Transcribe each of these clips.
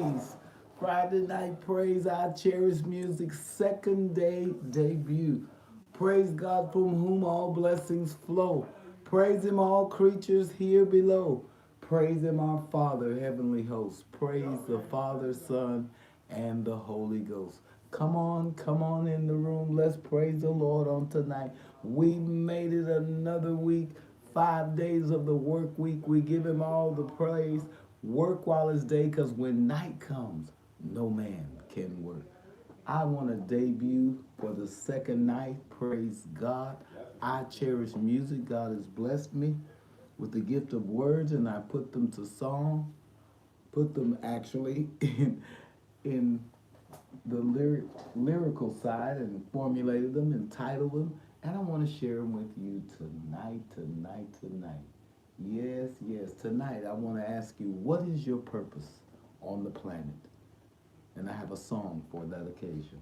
Melodies. Friday Night Praise, iCherish Music, second day debut. Praise God from whom all blessings flow. Praise Him, all creatures here below. Praise Him, our Father, heavenly host. Praise the Father, Son, and the Holy Ghost. Come on in the room. Let's praise the Lord on tonight. We made it another week, 5 days of the work week. We give Him all the praise. Work while it's day, because when night comes, no man can work. I want to debut for the second night. Praise God. I cherish music. God has blessed me with the gift of words, and I put them to song. Put them actually in the lyrical side and formulated them and titled them. And I want to share them with you tonight. Yes. Tonight I want to ask you, what is your purpose on the planet? And I have a song for that occasion.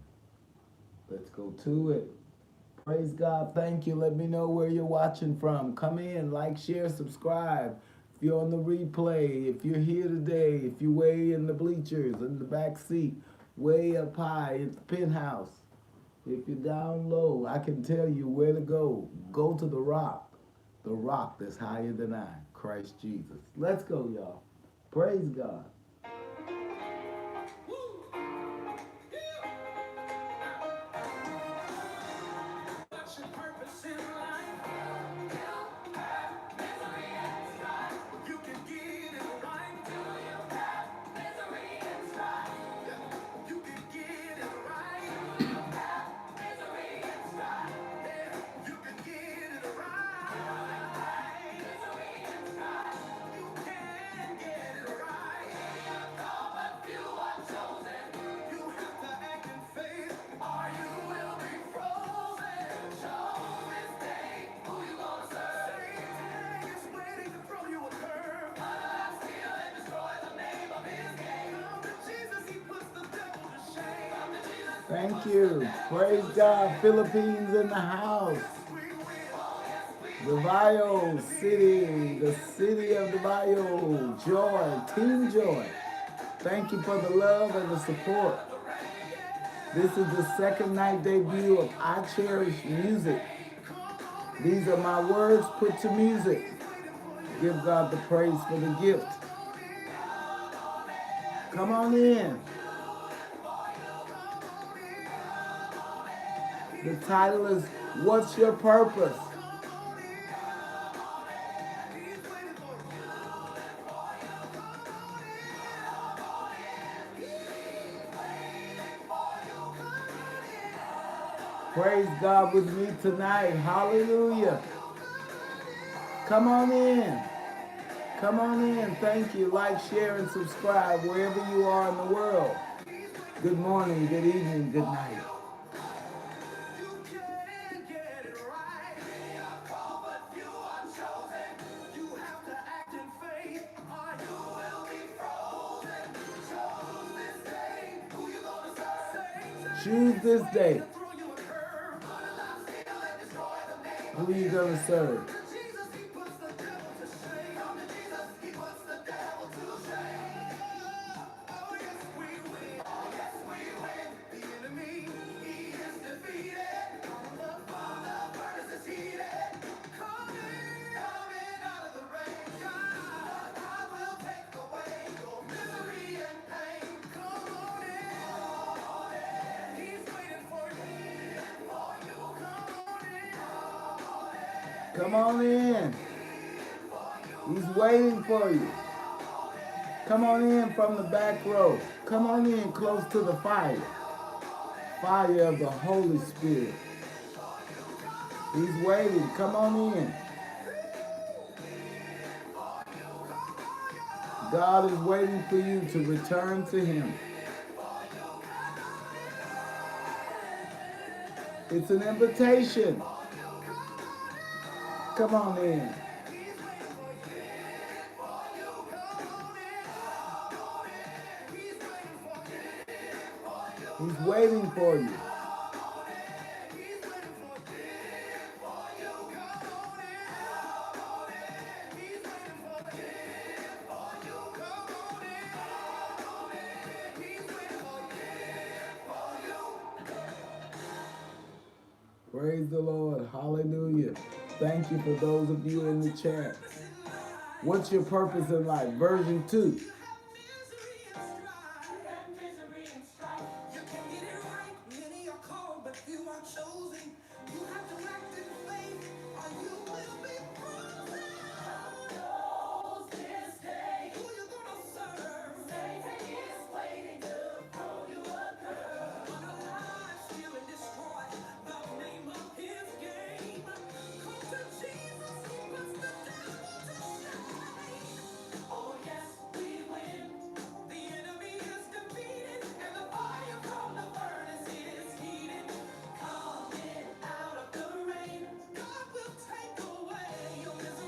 Let's go to it. Praise God. Thank you. Let me know where you're watching from. Come in, like, share, subscribe. If you're on the replay, if you're here today, if you're way in the bleachers, in the back seat, way up high at the penthouse, if you're down low, I can tell you where to go. Go to the rock that's higher than I, Christ Jesus. Let's go, y'all. Praise God. Thank you. Praise God. Philippines in the house. Davao City, the city of Davao. Joy, Team Joy. Thank you for the love and the support. This is the second night debut of I Cherish Music. These are my words put to music. Give God the praise for the gift. Come on in. The title is, What's Your Purpose? Praise God with me tonight. Hallelujah. Come on in. Come on in. Thank you. Like, share, and subscribe wherever you are in the world. Good morning, good evening, good night. Choose this day. Who are you going to serve? Come on in. He's waiting for you. Come on in from the back row. Come on in close to the fire. Fire of the Holy Spirit. He's waiting. Come on in. God is waiting for you to return to Him. It's an invitation. Come on in. He's waiting for you. Praise the Lord. Hallelujah. Thank you for those of you in the chat. What's your purpose in life? Version 2.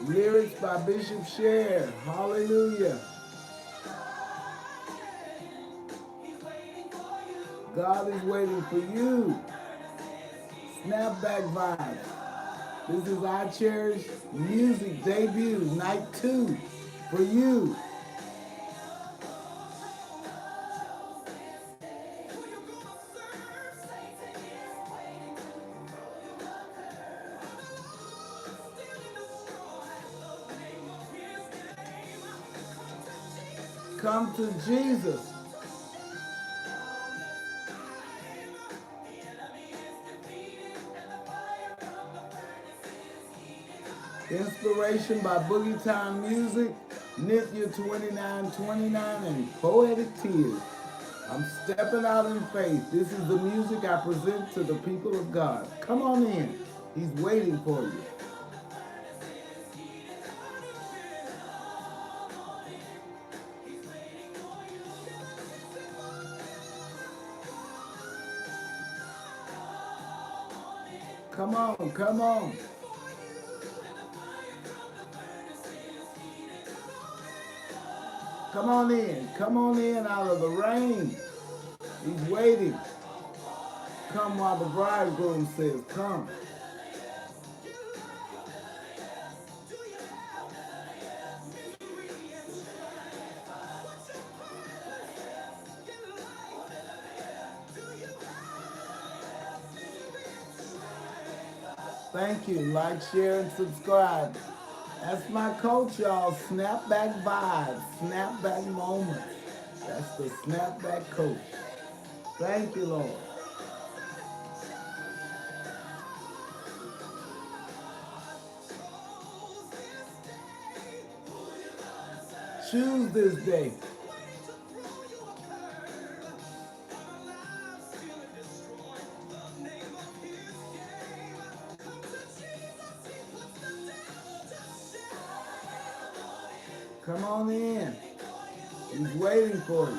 Lyrics by Bishop Cherr. Hallelujah. God is waiting for you. Snapback vibes. This is iCherish music debut, night 2 for you. Come to Jesus. Inspiration by Boogie Time Music, Nithya 2929, and Poetic Tears. I'm stepping out in faith. This is the music I present to the people of God. Come on in. He's waiting for you. Come on, come on. Come on in out of the rain. He's waiting. Come while the bridegroom says, come. Thank you. Like, share, and subscribe. That's my coach, y'all. Snapback vibes, snapback moments. That's the snapback coach. Thank you, Lord. Choose this day. Come on in. He's waiting for you.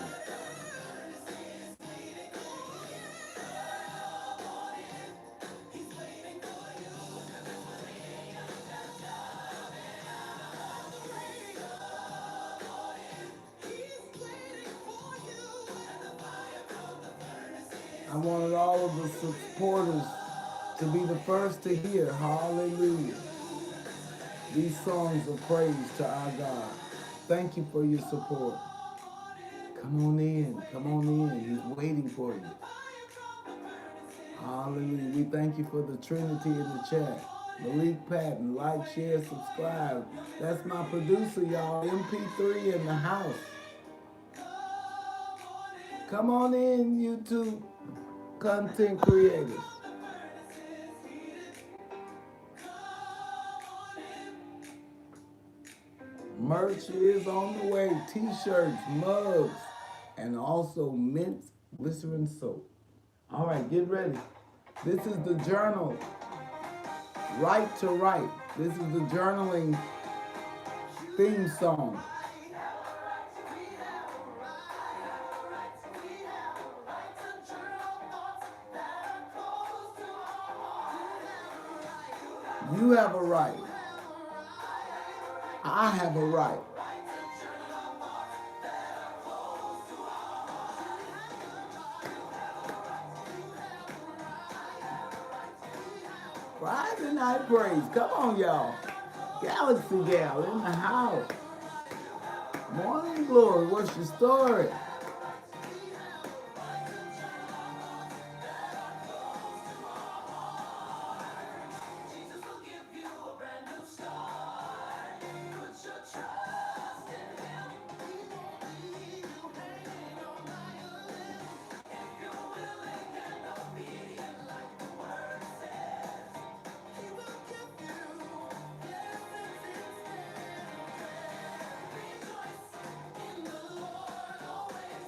I wanted all of the supporters to be the first to hear, hallelujah, these songs of praise to our God. Thank you for your support. Come on in, he's waiting for you. Hallelujah. We thank you for the Trinity in the chat. Malik Patton, like, share, subscribe. That's my producer, y'all. MP3 in the house. Come on in, YouTube content creators. Merch is on the way. T-shirts, mugs, and also mint glycerin soap. All right, get ready. This is the journal, Right to Right. This is the journaling theme song. You have a right. I have a right. Friday night praise. Come on, y'all. Galaxy Gal in the house. Morning glory. What's your story?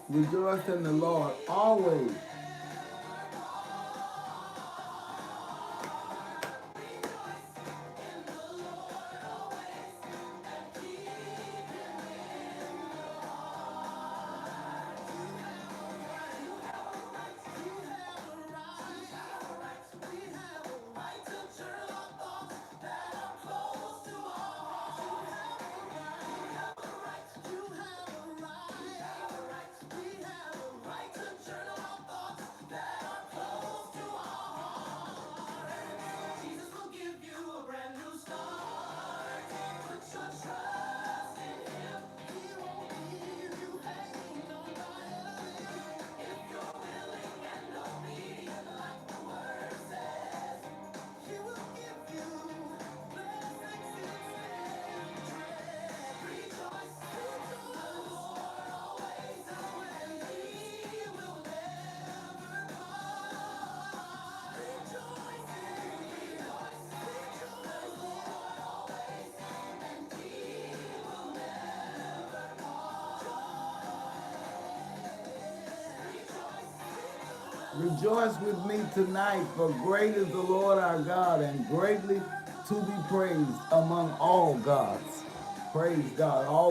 Rejoice in the Lord always. Rejoice with me tonight, for great is the Lord our God, and greatly to be praised among all gods. Praise God. All